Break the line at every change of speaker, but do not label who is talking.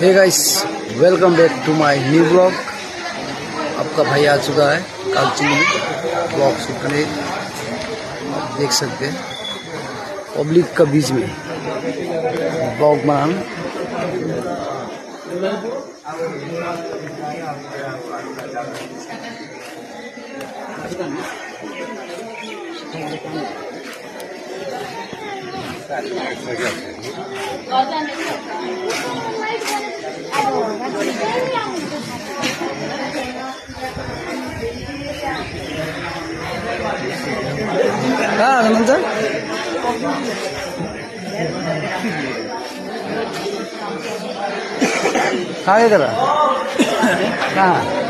हे guys, welcome back to my new blog. आपका भाई आ चुका है कालची ब्लॉग शूटने। आप देख सकते हैं पब्लिक का बीच में ब्लॉग बनाना। हाँ नंतर काय करा हाँ